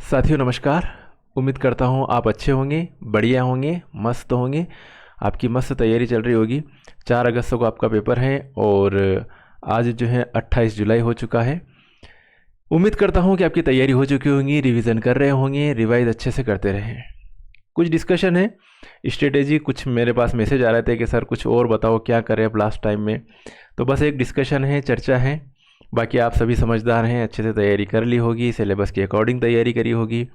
साथियों नमस्कार। उम्मीद करता हूँ आप अच्छे होंगे, बढ़िया होंगे, मस्त होंगे। आपकी मस्त तैयारी चल रही होगी। 4 अगस्त को आपका पेपर है और आज जो है 28 जुलाई हो चुका है। उम्मीद करता हूँ कि आपकी तैयारी हो चुकी होगी, रिवीजन कर रहे होंगे, रिवाइज अच्छे से करते रहें। कुछ डिस्कशन है, स्ट्रेटेजी, कुछ मेरे पास मैसेज आ रहे थे कि सर कुछ और बताओ क्या करें अब लास्ट टाइम में। तो बस एक डिस्कशन है, चर्चा है। बाकी आप सभी समझदार हैं, अच्छे से तैयारी कर ली होगी, सिलेबस के अकॉर्डिंग तैयारी करी होगी,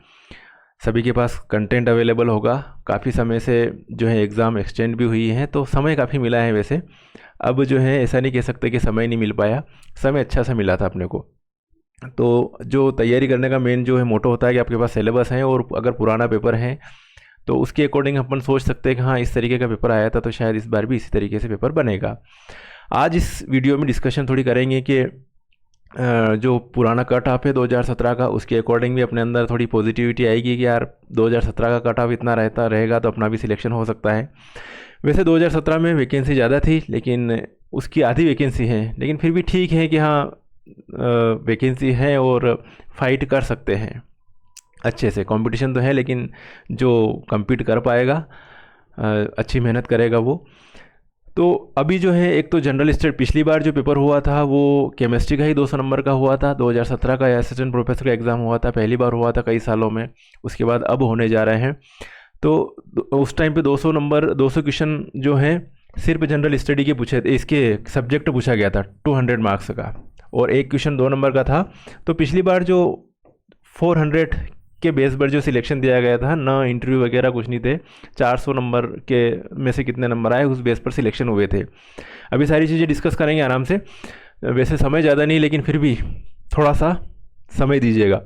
सभी के पास कंटेंट अवेलेबल होगा। काफ़ी समय से जो है एग्ज़ाम एक्सटेंड भी हुई है तो समय काफ़ी मिला है। वैसे अब जो है ऐसा नहीं कह सकते कि समय नहीं मिल पाया, समय अच्छा सा मिला था अपने को। तो जो तैयारी करने का मेन जो है मोटो होता है कि आपके पास सिलेबस है और अगर पुराना पेपर है तो उसके अकॉर्डिंग अपन सोच सकते हैं कि हाँ इस तरीके का पेपर आया था तो शायद इस बार भी इसी तरीके से पेपर बनेगा। आज इस वीडियो में डिस्कशन थोड़ी करेंगे कि जो पुराना कट ऑफ है 2017 का, उसके अकॉर्डिंग भी अपने अंदर थोड़ी पॉजिटिविटी आएगी कि यार 2017 का कट ऑफ इतना रहता रहेगा तो अपना भी सिलेक्शन हो सकता है। वैसे 2017 में वैकेंसी ज़्यादा थी लेकिन उसकी आधी वैकेंसी है, लेकिन फिर भी ठीक है कि हाँ वैकेंसी है और फाइट कर सकते हैं अच्छे से। कंपटीशन तो है लेकिन जो compete कर पाएगा, अच्छी मेहनत करेगा वो। तो अभी जो है एक तो जनरल स्टडी, पिछली बार जो पेपर हुआ था वो केमिस्ट्री का ही 200 नंबर का हुआ था। 2017 का असिस्टेंट प्रोफेसर का एग्ज़ाम हुआ था, पहली बार हुआ था कई सालों में। उसके बाद अब होने जा रहे हैं। तो उस टाइम पे 200 नंबर 200 क्वेश्चन जो हैं सिर्फ जनरल स्टडी के पूछे थे, इसके सब्जेक्ट पूछा गया था 200 मार्क्स का, और एक क्वेश्चन 2 नंबर का था। तो पिछली बार जो 400 के बेस पर जो सिलेक्शन दिया गया था ना, इंटरव्यू वगैरह कुछ नहीं थे, 400 नंबर के में से कितने नंबर आए उस बेस पर सिलेक्शन हुए थे। अभी सारी चीज़ें डिस्कस करेंगे आराम से। वैसे समय ज़्यादा नहीं लेकिन फिर भी थोड़ा सा समय दीजिएगा।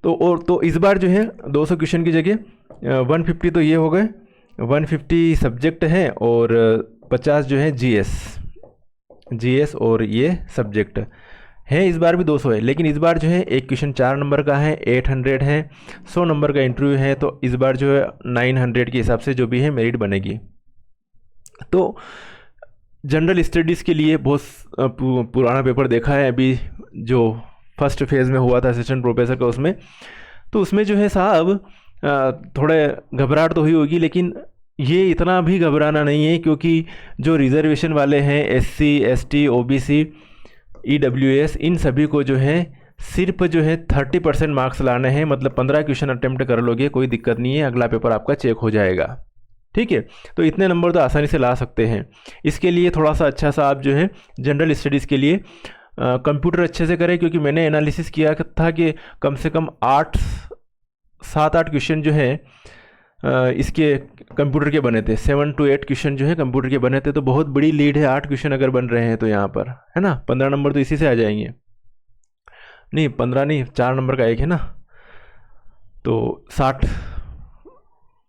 तो इस बार जो है 200 क्वेश्चन की जगह 150 तो ये हो गए, 150 सब्जेक्ट हैं और 50 जो है जीएस और ये सब्जेक्ट है। इस बार भी 200 है, लेकिन इस बार जो है एक क्वेश्चन 4 नंबर का है, 800 है, 100 नंबर का इंटरव्यू है। तो इस बार जो है 900 के हिसाब से जो भी है मेरिट बनेगी। तो जनरल स्टडीज़ के लिए बहुत पुराना पेपर देखा है अभी जो फर्स्ट फेज़ में हुआ था असिस्टेंट प्रोफेसर का, उसमें तो उसमें जो है साहब थोड़े घबराहट तो हुई होगी, लेकिन ये इतना भी घबराना नहीं है क्योंकि जो रिजर्वेशन वाले हैं SC ST OBC EWS, इन सभी को जो है सिर्फ जो है 30% मार्क्स लाने हैं। मतलब 15 क्वेश्चन अटेम्प्ट कर लोगे, कोई दिक्कत नहीं है, अगला पेपर आपका चेक हो जाएगा। ठीक है, तो इतने नंबर तो आसानी से ला सकते हैं। इसके लिए थोड़ा सा अच्छा सा आप जो है जनरल स्टडीज़ के लिए कंप्यूटर अच्छे से करें, क्योंकि मैंने एनालिसिस किया था कि कम से कम 7-8 क्वेश्चन जो है इसके कंप्यूटर के बने थे। 7 to 8 क्वेश्चन जो है कंप्यूटर के बने थे। तो बहुत बड़ी लीड है, 8 क्वेश्चन अगर बन रहे हैं तो यहाँ पर है ना 15 नंबर तो इसी से आ जाएंगे। नहीं 15 नहीं, 4 नंबर का एक है ना, तो 60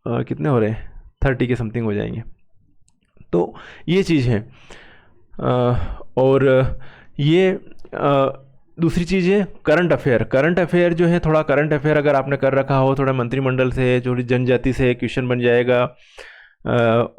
कितने हो रहे हैं, 30 के समथिंग हो जाएंगे। तो ये चीज़ है। और ये दूसरी चीज़ है करंट अफेयर जो है, थोड़ा करंट अफेयर अगर आपने कर रखा हो, थोड़ा मंत्रिमंडल से, थोड़ी जनजाति से क्वेश्चन बन जाएगा।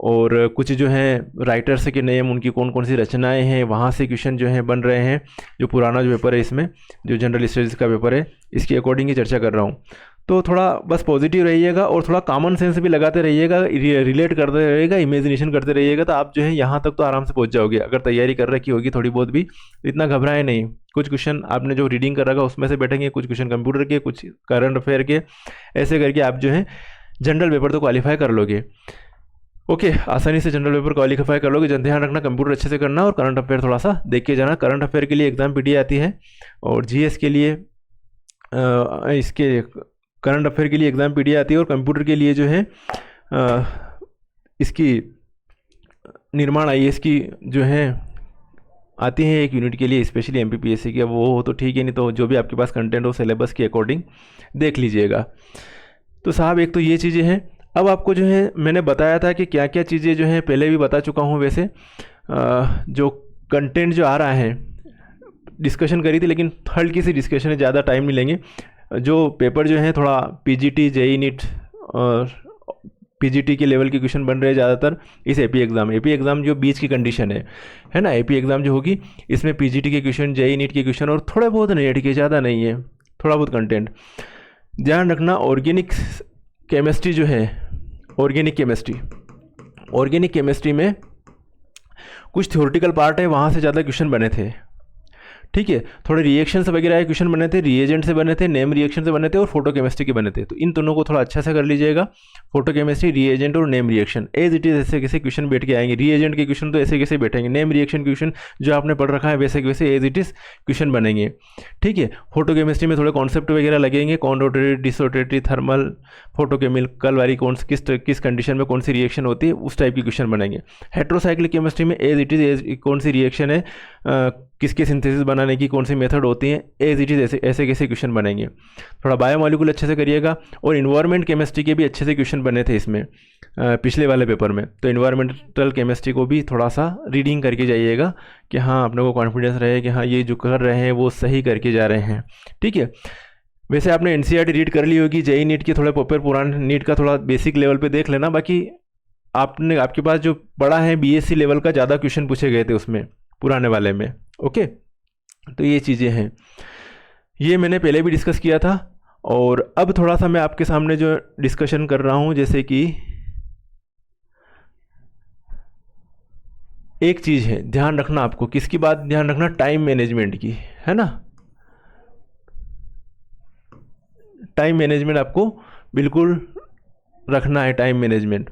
और कुछ जो है राइटर्स के नेम, उनकी कौन कौन सी रचनाएं हैं, वहाँ से क्वेश्चन जो है बन रहे हैं। जो पुराना जो पेपर है, इसमें जो जनरल स्टडीज़ का पेपर है, इसके अकॉर्डिंग ही चर्चा कर रहा हूँ। तो थोड़ा बस पॉजिटिव रहिएगा और थोड़ा कॉमन सेंस भी लगाते रहिएगा, रिलेट करते रहिएगा, इमेजिनेशन करते रहिएगा, तो आप जो है यहाँ तक तो आराम से पहुँच जाओगे अगर तैयारी कर रखी होगी थोड़ी बहुत भी। इतना घबराए नहीं। कुछ क्वेश्चन आपने जो रीडिंग कर रखा उसमें से बैठेंगे, कुछ क्वेश्चन कंप्यूटर के, कुछ करंट अफेयर के, ऐसे करके आप जो है जनरल पेपर तो क्वालिफाई कर लोगे। ओके, आसानी से जनरल पेपर क्वालिफाई कर लोगे। ध्यान रखना कंप्यूटर अच्छे से करना और करंट अफेयर थोड़ा सा देख के जाना। करंट अफेयर के लिए एग्जाम PD आती है और GS के लिए इसके करंट अफेयर के लिए एग्ज़ाम PD आती है, और कंप्यूटर के लिए जो है इसकी निर्माण IAS की जो है आती है एक यूनिट के लिए, स्पेशली MPPSC की। अब वो हो तो ठीक है, नहीं तो जो भी आपके पास कंटेंट हो सिलेबस के अकॉर्डिंग देख लीजिएगा। तो साहब एक तो ये चीज़ें हैं। अब आपको जो है मैंने बताया था कि क्या क्या चीज़ें जो हैं पहले भी बता चुका हूँ। वैसे जो कंटेंट जो आ रहा है डिस्कशन करी थी, लेकिन हल्की सी डिस्कशन है, ज़्यादा टाइम नहीं लेंगे। जो पेपर जो है थोड़ा PGT JEE NEET और PGT के लेवल के क्वेश्चन बन रहे हैं ज़्यादातर इस AP एग्ज़ाम जो बीच की कंडीशन है ना। AP एग्ज़ाम जो होगी इसमें PGT के क्वेश्चन, JEE NEET के क्वेश्चन और थोड़े बहुत नेट के, ज़्यादा नहीं है, थोड़ा बहुत कंटेंट। ध्यान रखना ऑर्गेनिक केमिस्ट्री जो है, ऑर्गेनिक केमिस्ट्री में कुछ थ्योरेटिकल पार्ट है, वहाँ से ज़्यादा क्वेश्चन बने थे। ठीक है, थोड़े रिएक्शन से वगैरह के क्वेश्चन बने थे, रिएजेंट से बने थे, नेम रिएक्शन से बने थे और फोटो केमिस्ट्री के बने थे। तो इन दोनों को थोड़ा अच्छा से कर लीजिएगा, फोटो केमिस्ट्री, रिएजेंट और name reaction. As it is ऐसे कैसे क्वेश्चन बैठ के आएंगे। रिएजेंट के क्वेश्चन तो ऐसे कैसे बैठेंगे, नेम रिएक्शन क्वेश्चन जो आपने पढ़ रखा है वैसे वैसे एज इट इज क्वेश्चन बनेंगे। ठीक है, फोटो केमिस्ट्री में थोड़े कॉन्सेप्ट वगैरह लगेंगे, कौन रोटेटरी, डिसरोटेटरी, थर्मल, फोटोकेमिकल वाली कौन किस कंडीशन में कौन सी रिएक्शन होती है, उस टाइप की क्वेश्चन बनेंगे। हेट्रोसाइक्लिक केमिस्ट्री में एज इट इज कौन सी रिएक्शन है, किसके सिंथेसिस बनाने की कौन सी मेथड होती है, एज इट इज ऐसे कैसे क्वेश्चन बनेंगे। थोड़ा बायोमॉलिक्यूल अच्छे से करिएगा। और इन्वायरमेंट केमिस्ट्री के भी अच्छे से क्वेश्चन बने थे इसमें पिछले वाले पेपर में। तो इन्वायरमेंटल केमिस्ट्री को भी थोड़ा सा रीडिंग करके जाइएगा कि हाँ अपने को कॉन्फिडेंस रहे कि हाँ ये जो कर रहे हैं वो सही करके जा रहे हैं। ठीक है, वैसे आपने एनसीईआरटी रीड कर ली होगी, जेई नीट के थोड़े पेपर पुराने नीट का थोड़ा बेसिक लेवल पे देख लेना। बाकी आपके पास जो पढ़ा है बीएससी लेवल का ज़्यादा क्वेश्चन पूछे गए थे उसमें पुराने वाले में। ओके, तो ये चीज़ें हैं, ये मैंने पहले भी डिस्कस किया था। और अब थोड़ा सा मैं आपके सामने जो डिस्कशन कर रहा हूँ, जैसे कि एक चीज़ है ध्यान रखना, आपको किसकी बात ध्यान रखना, टाइम मैनेजमेंट की, है ना। टाइम मैनेजमेंट आपको बिल्कुल रखना है, टाइम मैनेजमेंट,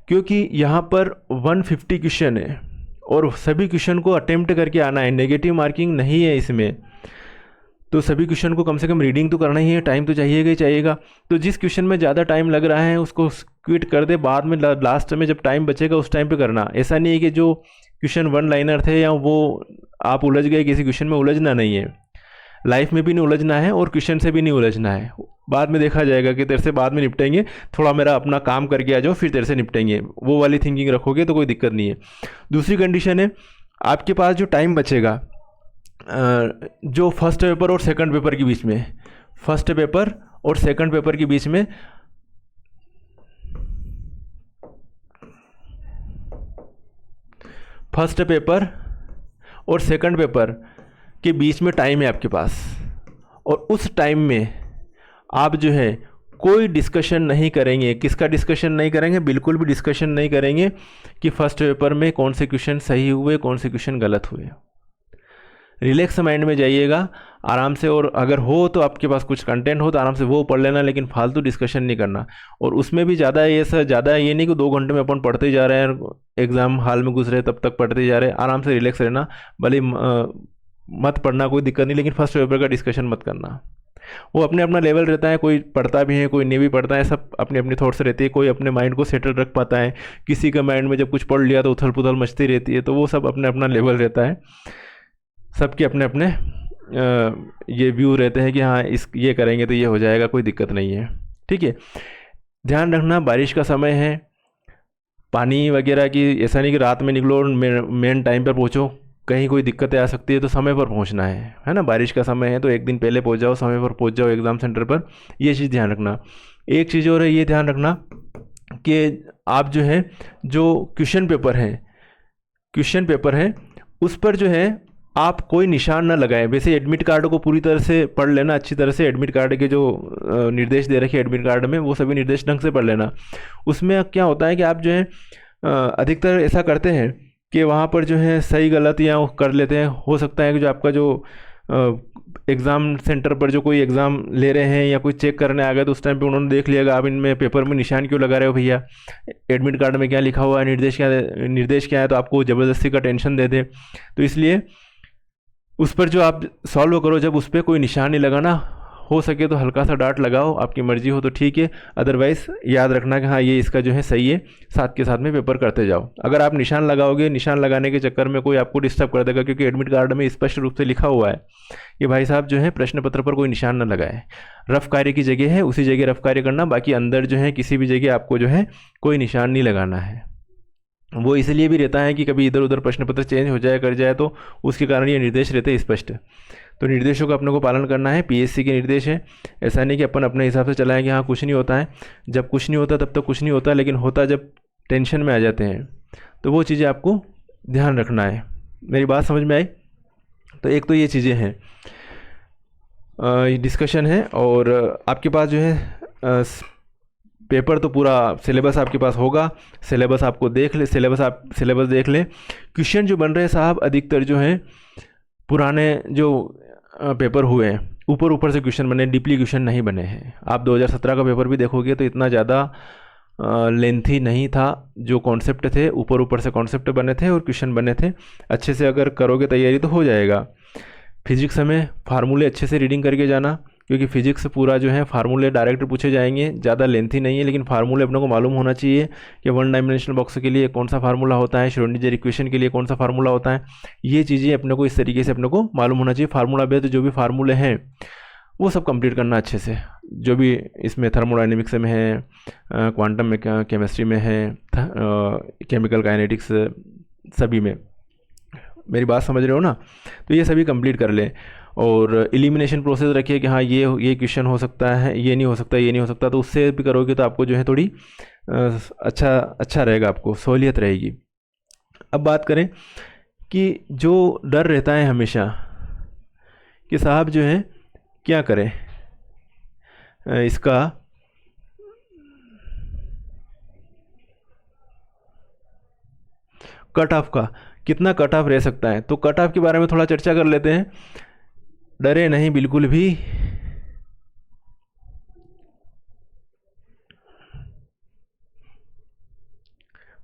क्योंकि यहाँ पर 150 क्वेश्चन है और सभी क्वेश्चन को अटेम्प्ट करके आना है, नेगेटिव मार्किंग नहीं है इसमें। तो सभी क्वेश्चन को कम से कम रीडिंग तो करना ही है, टाइम तो चाहिएगा ही चाहिएगा। तो जिस क्वेश्चन में ज़्यादा टाइम लग रहा है उसको क्विट कर दे, बाद में लास्ट में जब टाइम बचेगा उस टाइम पे करना। ऐसा नहीं है कि जो क्वेश्चन वन लाइनर थे या वो आप उलझ गए किसी क्वेश्चन में, उलझना नहीं है, लाइफ में भी नहीं उलझना है और क्वेश्चन से भी नहीं उलझना है। बाद में देखा जाएगा कि तेरे से बाद में निपटेंगे, थोड़ा मेरा अपना काम करके आ जाओ फिर तेरे से निपटेंगे, वो वाली थिंकिंग रखोगे तो कोई दिक्कत नहीं है। दूसरी कंडीशन है, आपके पास जो टाइम बचेगा जो फर्स्ट पेपर और सेकंड पेपर के बीच में, फर्स्ट पेपर और सेकंड पेपर के बीच में फर्स्ट पेपर और सेकंड पेपर के बीच में टाइम है आपके पास, और उस टाइम में आप जो है कोई डिस्कशन नहीं करेंगे। किसका डिस्कशन नहीं करेंगे, बिल्कुल भी डिस्कशन नहीं करेंगे कि फर्स्ट पेपर में कौन से क्वेश्चन सही हुए कौन से क्वेश्चन गलत हुए। रिलैक्स माइंड में जाइएगा आराम से, और अगर हो तो आपके पास कुछ कंटेंट हो तो आराम से वो पढ़ लेना, लेकिन फालतू डिस्कशन नहीं करना। और उसमें भी ज़्यादा ये नहीं कि 2 घंटे में अपन पढ़ते जा रहे हैं, एग्ज़ाम हाल में घुस रहे तब तक पढ़ते जा रहे हैं। आराम से रिलैक्स रहना, भले मत पढ़ना कोई दिक्कत नहीं, लेकिन फर्स्ट पेपर का डिस्कशन मत करना। वो अपने अपना लेवल रहता है, कोई पढ़ता भी है कोई नहीं भी पढ़ता है, सब अपनी अपनी थॉट्स रहती है। कोई अपने माइंड को सेटल रख पाता है, किसी का माइंड में जब कुछ पढ़ लिया तो उथल पुथल मचती रहती है। तो वो सब अपने अपना लेवल रहता है, सबके अपने अपने ये व्यू रहते हैं कि हाँ ये करेंगे तो ये हो जाएगा, कोई दिक्कत नहीं है। ठीक है, ध्यान रखना बारिश का समय है, पानी वगैरह की ऐसा नहीं कि रात में निकलो और मेन टाइम पर पहुँचो, कहीं कोई दिक्कतें आ सकती है। तो समय पर पहुंचना है ना। बारिश का समय है तो एक दिन पहले पहुंच जाओ, समय पर पहुंच जाओ एग्ज़ाम सेंटर पर, ये चीज़ ध्यान रखना। एक चीज़ और है, ये ध्यान रखना कि आप जो है जो क्वेश्चन पेपर है उस पर जो है आप कोई निशान ना लगाएं। वैसे एडमिट कार्ड को पूरी तरह से पढ़ लेना अच्छी तरह से, एडमिट कार्ड के जो निर्देश दे रखे एडमिट कार्ड में वो सभी निर्देश ढंग से पढ़ लेना। उसमें क्या होता है कि आप जो है अधिकतर ऐसा करते हैं कि वहाँ पर जो है सही गलत या कर लेते हैं। हो सकता है कि जो आपका जो एग्ज़ाम सेंटर पर जो कोई एग्ज़ाम ले रहे हैं या कोई चेक करने आ गए तो उस टाइम पे उन्होंने देख लिया आप इनमें पेपर में निशान क्यों लगा रहे हो भैया, एडमिट कार्ड में क्या लिखा हुआ है, निर्देश क्या है, तो आपको ज़बरदस्ती का टेंशन दे दे। तो इसलिए उस पर जो आप सॉल्व करो, जब उस पर कोई निशान नहीं लगाना, हो सके तो हल्का सा डार्ट लगाओ, आपकी मर्जी हो तो ठीक है, अदरवाइज़ याद रखना कि हाँ ये इसका जो है सही है, साथ के साथ में पेपर करते जाओ। अगर आप निशान लगाओगे, निशान लगाने के चक्कर में कोई आपको डिस्टर्ब कर देगा, क्योंकि एडमिट कार्ड में स्पष्ट रूप से लिखा हुआ है कि भाई साहब जो है प्रश्न पत्र पर कोई निशान न लगाए, रफ कार्य की जगह है उसी जगह रफ कार्य करना, बाकी अंदर जो है किसी भी जगह आपको जो है कोई निशान नहीं लगाना है। वो इसलिए भी रहता है कि कभी इधर उधर प्रश्न पत्र चेंज हो जाए कर जाए तो उसके कारण ये निर्देश रहते हैं स्पष्ट। तो निर्देशों का अपने को पालन करना है, पीएससी के निर्देश है। ऐसा नहीं कि अपन अपने हिसाब से चलाएं कि हाँ कुछ नहीं होता है, जब कुछ नहीं होता तब तक कुछ नहीं होता, लेकिन होता जब टेंशन में आ जाते हैं। तो वो चीज़ें आपको ध्यान रखना है। मेरी बात समझ में आई? तो एक तो ये चीज़ें हैं। डिस्कशन है। और आपके पास जो है पेपर तो पूरा सिलेबस आपके पास होगा, सिलेबस आपको देख ले, सिलेबस देख लें। क्वेश्चन जो बन रहे हैं साहब अधिकतर जो हैं पुराने जो पेपर हुए हैं, ऊपर ऊपर से क्वेश्चन बने, डीपली क्वेश्चन नहीं बने हैं। आप 2017 का पेपर भी देखोगे तो इतना ज़्यादा लेंथी नहीं था। जो कॉन्सेप्ट थे ऊपर ऊपर से कॉन्सेप्ट बने थे और क्वेश्चन बने थे। अच्छे से अगर करोगे तैयारी तो हो जाएगा। फिजिक्स में फार्मूले अच्छे से रीडिंग करके जाना, क्योंकि फिजिक्स पूरा जो है फार्मूले डायरेक्ट पूछे जाएंगे, ज़्यादा लेंथी नहीं है, लेकिन फार्मूले अपने को मालूम होना चाहिए कि वन डायमेंशनल बॉक्स के लिए कौन सा फार्मूला होता है, श्रोडिंगर इक्वेशन के लिए कौन सा फार्मूला होता है। ये चीज़ें अपने को इस तरीके से अपने को मालूम होना चाहिए। फार्मूला बेस्ड जो भी फार्मूले हैं वो सब कंप्लीट करना अच्छे से, जो भी इसमें थर्मोडाइनमिक्स में है, क्वांटम में, केमिस्ट्री में है, केमिकल काइनेटिक्स, सभी में। मेरी बात समझ रहे हो ना? तो ये सभी कंप्लीट कर लें। और एलिमिनेशन प्रोसेस रखिए कि हाँ ये क्वेश्चन हो सकता है, ये नहीं हो सकता, ये नहीं हो सकता, तो उससे भी करोगे तो आपको जो है थोड़ी अच्छा रहेगा, आपको सहूलियत रहेगी। अब बात करें कि जो डर रहता है हमेशा कि साहब जो है क्या करें इसका, कट ऑफ का कितना कट ऑफ रह सकता है, तो कट ऑफ के बारे में थोड़ा चर्चा कर लेते हैं। डरे नहीं बिल्कुल भी,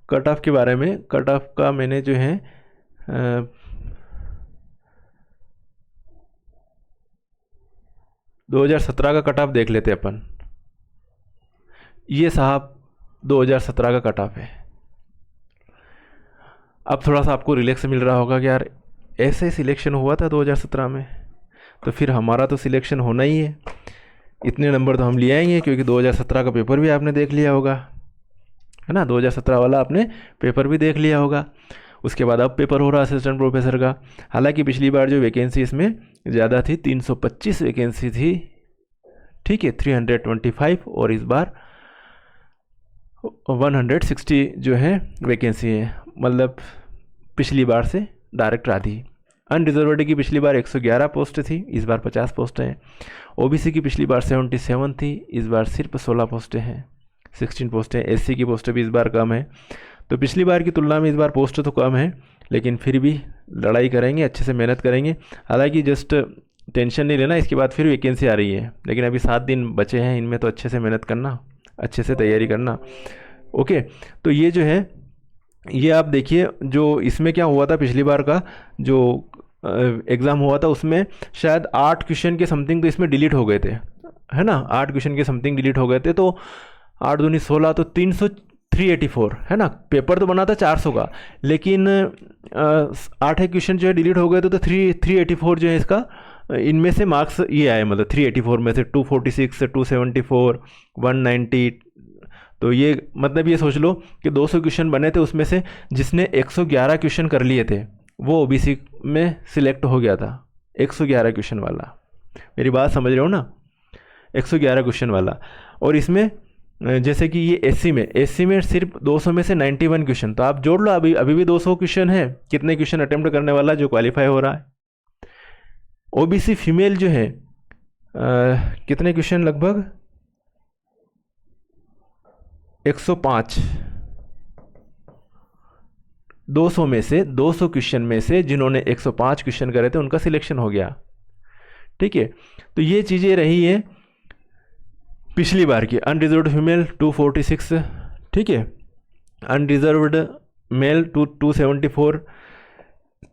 कट ऑफ के बारे में, कट ऑफ का मैंने जो है 2017 का कट ऑफ देख लेते अपन। ये साहब 2017 का कट ऑफ है। अब थोड़ा सा आपको रिलैक्स मिल रहा होगा कि यार ऐसे सिलेक्शन हुआ था 2017 में, तो फिर हमारा तो सिलेक्शन होना ही है, इतने नंबर तो हम ले आएंगे, क्योंकि 2017 का पेपर भी आपने देख लिया होगा, है ना? 2017 वाला आपने पेपर भी देख लिया होगा। उसके बाद अब पेपर हो रहा असिस्टेंट प्रोफेसर का। हालांकि पिछली बार जो वैकेंसी इसमें ज़्यादा थी, 325 वैकेंसी थी, ठीक है, 325, और इस बार 160 जो है वैकेंसी है, मतलब पिछली बार से डायरेक्ट आधी। अनरिजर्वेड की पिछली बार 111 पोस्ट थी, इस बार 50 पोस्ट हैं। ओबीसी की पिछली बार 77 थी, इस बार सिर्फ 16 पोस्टें हैं, 16 पोस्टें। एससी की पोस्टें भी इस बार कम है, तो पिछली बार की तुलना में इस बार पोस्ट तो कम है, लेकिन फिर भी लड़ाई करेंगे, अच्छे से मेहनत करेंगे। हालांकि जस्ट टेंशन नहीं लेना, इसके बाद फिर वैकेंसी आ रही है, लेकिन अभी 7 दिन बचे हैं, इनमें तो अच्छे से मेहनत करना, अच्छे से तैयारी करना। ओके, तो ये जो है ये आप देखिए, जो इसमें क्या हुआ था पिछली बार का जो एग्ज़ाम हुआ था, उसमें शायद 8 क्वेश्चन के समथिंग तो इसमें डिलीट हो गए थे, है ना? 8 क्वेश्चन के समथिंग डिलीट हो गए थे, तो 8 दूनी 16, तो 384, है ना? पेपर तो बना था 400 का, लेकिन 8 क्वेश्चन जो है डिलीट हो गए थे, तो 384 जो है इसका, इनमें से मार्क्स ये आए, मतलब 384 में से 246, 274, 190। तो ये मतलब ये सोच लो कि 200 क्वेश्चन बने थे, उसमें से जिसने 111 क्वेश्चन कर लिए थे वो ओबीसी में सिलेक्ट हो गया था, 111 क्वेश्चन वाला। मेरी बात समझ रहे हो ना? 111 क्वेश्चन वाला। और इसमें जैसे कि ये एससी में सिर्फ 200 में से 91 क्वेश्चन, तो आप जोड़ लो, अभी भी 200 क्वेश्चन है, कितने क्वेश्चन अटेम्प्ट करने वाला जो क्वालिफाई हो रहा है। ओबीसी फीमेल जो है कितने क्वेश्चन, लगभग 105। 200 में से, 200 क्वेश्चन में से जिन्होंने 105 क्वेश्चन करे थे उनका सिलेक्शन हो गया, ठीक है। तो ये चीज़ें रही है पिछली बार की। अनरिजर्व्ड फीमेल 246, ठीक है, अनरिजर्व्ड मेल 274।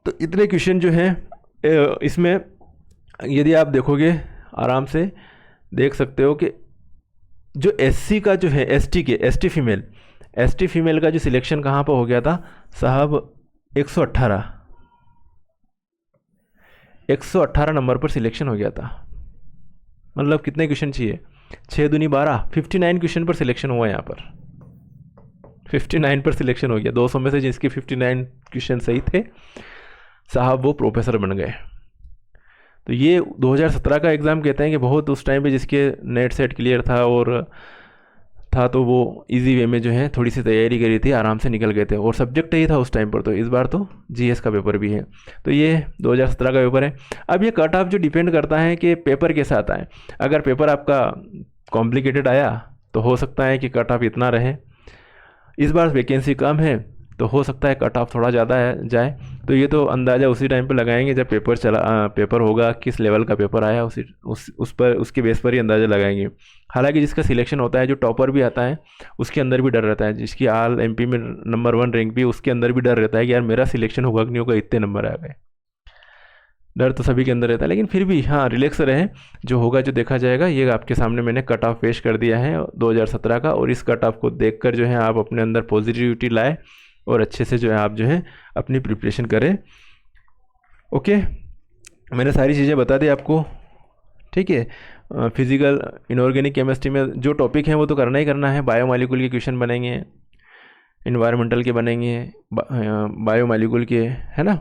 तो इतने क्वेश्चन जो हैं इसमें यदि आप देखोगे, आराम से देख सकते हो कि जो एससी का जो है, एसटी फीमेल का जो सिलेक्शन कहाँ पर हो गया था साहब, 118 नंबर पर सिलेक्शन हो गया था। मतलब कितने क्वेश्चन चाहिए, 6 दूनी 12, 59 क्वेश्चन पर सिलेक्शन हुआ यहाँ पर, 59 पर सिलेक्शन हो गया। 200 में से जिसके 59 क्वेश्चन सही थे साहब वो प्रोफेसर बन गए। तो ये 2017 का एग्ज़ाम कहते हैं कि बहुत उस टाइम पे जिसके नेट सेट क्लियर था और था तो वो इजी वे में जो है थोड़ी सी तैयारी करी थी, आराम से निकल गए थे। और सब्जेक्ट यही था उस टाइम पर, तो इस बार तो जीएस का पेपर भी है। तो ये 2017 का पेपर है। अब ये कट ऑफ जो डिपेंड करता है कि पेपर के साथ आए। अगर पेपर आपका कॉम्प्लिकेटेड आया तो हो सकता है कि कट ऑफ इतना रहे। इस बार वैकेंसी कम है तो हो सकता है कट ऑफ थोड़ा ज़्यादा जाए। तो ये तो अंदाज़ा उसी टाइम पे लगाएंगे जब पेपर होगा, किस लेवल का पेपर आया उस पर, उसके बेस पर ही अंदाज़ा लगाएंगे। हालांकि जिसका सिलेक्शन होता है, जो टॉपर भी आता है, उसके अंदर भी डर रहता है। जिसकी ऑल एमपी में नंबर 1 रैंक भी, उसके अंदर भी डर रहता है कि यार मेरा सिलेक्शन होगा कि नहीं होगा, इतने नंबर आ गए। डर तो सभी के अंदर रहता है, लेकिन फिर भी हाँ, रिलैक्स रहें, जो होगा जो देखा जाएगा। ये आपके सामने मैंने कट ऑफ पेश कर दिया है 2017 का, और इस कट ऑफ को देखकर जो है आप अपने अंदर पॉजिटिविटी लाए और अच्छे से जो है आप जो है अपनी प्रिपरेशन करें। ओके, मैंने सारी चीज़ें बता दी आपको, ठीक है। फिजिकल, इनऑर्गेनिक केमिस्ट्री में जो टॉपिक हैं वो तो करना ही करना है। बायोमॉलिक्यूल के क्वेश्चन बनेंगे, इन्वायरमेंटल के बनेंगे, बायोमॉलिक्यूल के, है ना,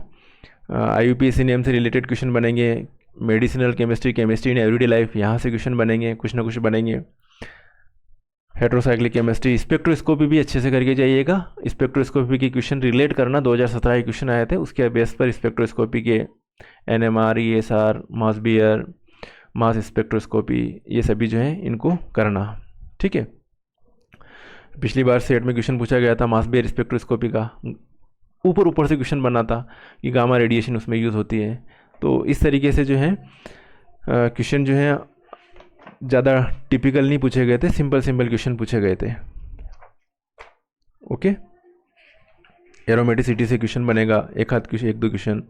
IUPAC नेम से रिलेटेड क्वेश्चन बनेंगे, medicinal chemistry, chemistry in everyday life, यहाँ से क्वेश्चन बनेंगे, कुछ ना कुछ बनेंगे। हेट्रोसाइक्लिक केमिस्ट्री, स्पेक्ट्रोस्कोपी भी अच्छे से करके जाइएगा। स्पेक्ट्रोस्कोपी के क्वेश्चन रिलेट करना, 2017 के क्वेश्चन आए थे, उसके बेस पर स्पेक्ट्रोस्कोपी के NMR, ESR, मास बियर, मास स्पेक्ट्रोस्कोपी, ये सभी जो है इनको करना, ठीक है। पिछली बार सेट में क्वेश्चन पूछा गया था मास बियर स्पेक्ट्रोस्कोपी का, ऊपर से क्वेश्चन बना था कि गामा रेडिएशन उसमें यूज़ होती है। तो इस तरीके से जो है क्वेश्चन जो है ज़्यादा टिपिकल नहीं पूछे गए थे, सिंपल क्वेश्चन पूछे गए थे। ओके, एरोमेटिसिटी से क्वेश्चन बनेगा, एक दो क्वेश्चन।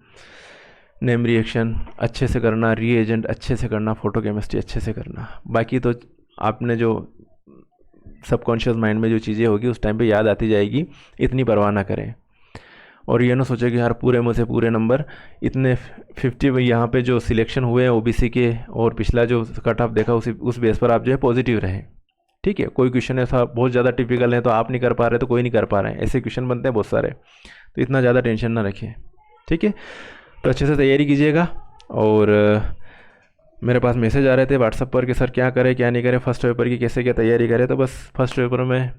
नेम रिएक्शन अच्छे से करना, रीएजेंट अच्छे से करना, फोटो केमिस्ट्री अच्छे से करना। बाकी तो आपने जो सबकॉन्शियस माइंड में जो चीज़ें होगी उस टाइम पे याद आती जाएगी, इतनी परवाह ना करें। और ये ना सोचे कि यार पूरे मुझे पूरे नंबर इतने 50 यहाँ पे जो सिलेक्शन हुए हैं OBC के, और पिछला जो कट ऑफ देखा उस बेस पर आप जो है पॉजिटिव रहें, ठीक है। कोई क्वेश्चन ऐसा बहुत ज़्यादा टिपिकल है तो आप नहीं कर पा रहे तो कोई नहीं कर पा रहे हैं, ऐसे क्वेश्चन बनते हैं बहुत सारे। तो इतना ज़्यादा टेंशन ना रखें, ठीक है। तो अच्छे से तैयारी कीजिएगा। और मेरे पास मैसेज आ रहे थे व्हाट्सएप पर कि सर क्या करें क्या नहीं करें, फर्स्ट पेपर की कैसे क्या तैयारी करें। तो बस फर्स्ट पेपर में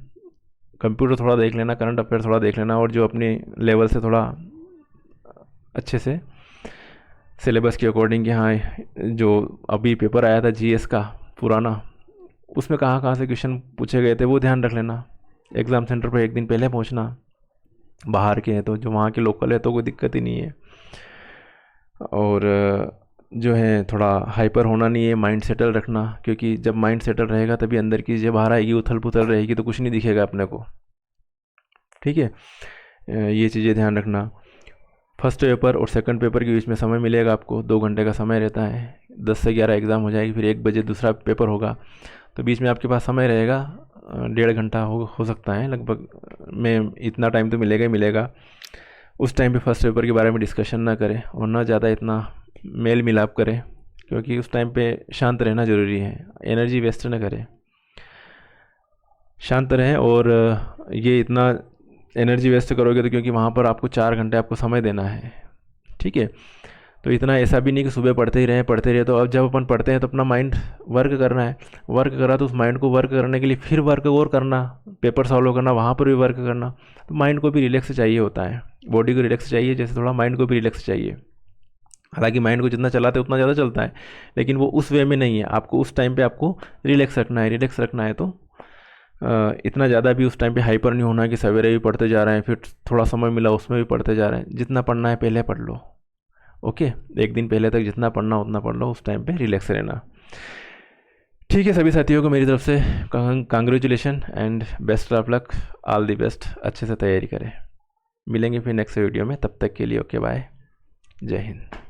कंप्यूटर थोड़ा देख लेना, करंट अफेयर थोड़ा देख लेना, और जो अपनी लेवल से थोड़ा अच्छे से सिलेबस के अकॉर्डिंग कि हाँ जो अभी पेपर आया था GS का पुराना, उसमें कहाँ से क्वेश्चन पूछे गए थे वो ध्यान रख लेना। एग्ज़ाम सेंटर पर एक दिन पहले पहुँचना, बाहर के हैं तो, जो वहाँ के लोकल है तो कोई दिक्कत ही नहीं है। और जो है थोड़ा हाइपर होना नहीं है, माइंड सेटल रखना, क्योंकि जब माइंड सेटल रहेगा तभी अंदर की चीज़ें बाहर आएगी। उथल पुथल रहेगी तो कुछ नहीं दिखेगा अपने को, ठीक है। ये चीज़ें ध्यान रखना। फर्स्ट पेपर और सेकंड पेपर के बीच में समय मिलेगा आपको, 2 घंटे का समय रहता है। 10 से 11 एग्ज़ाम हो जाएगी, फिर 1 बजे दूसरा पेपर होगा, तो बीच में आपके पास समय रहेगा 1.5 घंटा हो सकता है लगभग में, इतना टाइम तो मिलेगा ही मिलेगा। उस टाइम पे फर्स्ट पेपर के बारे में डिस्कशन ना करें और ना ज़्यादा इतना मेल मिलाप करें, क्योंकि उस टाइम पे शांत रहना ज़रूरी है, एनर्जी वेस्ट ना करें, शांत रहें। और ये इतना एनर्जी वेस्ट करोगे तो, क्योंकि वहाँ पर आपको 4 घंटे आपको समय देना है, ठीक है। तो इतना ऐसा भी नहीं कि सुबह पढ़ते ही रहे। तो अब जब अपन पढ़ते हैं तो अपना माइंड वर्क करना है, वर्क करा तो उस माइंड को वर्क करने के लिए फिर वर्क और करना, पेपर सॉल्व करना, वहाँ पर भी वर्क करना। तो माइंड को भी रिलैक्स चाहिए होता है, बॉडी को रिलैक्स चाहिए, जैसे थोड़ा माइंड को भी रिलैक्स चाहिए। हालांकि माइंड को जितना चलाते हैं उतना ज़्यादा चलता है, लेकिन वो उस वे में नहीं है। आपको उस टाइम पे आपको रिलैक्स रखना है। तो इतना ज़्यादा भी उस टाइम पे हाइपर नहीं होना कि सवेरे भी पढ़ते जा रहे हैं, फिर थोड़ा समय मिला उसमें भी पढ़ते जा रहे हैं। जितना पढ़ना है पहले पढ़ लो, ओके। 1 दिन पहले तक जितना पढ़ना उतना पढ़ लो, उस टाइम पे रिलैक्स रहना, ठीक है। सभी साथियों को मेरी तरफ से congratulation and best of luck, all the best. अच्छे से तैयारी करें, मिलेंगे फिर नेक्स्ट वीडियो में, तब तक के लिए ओके बाय, जय हिंद।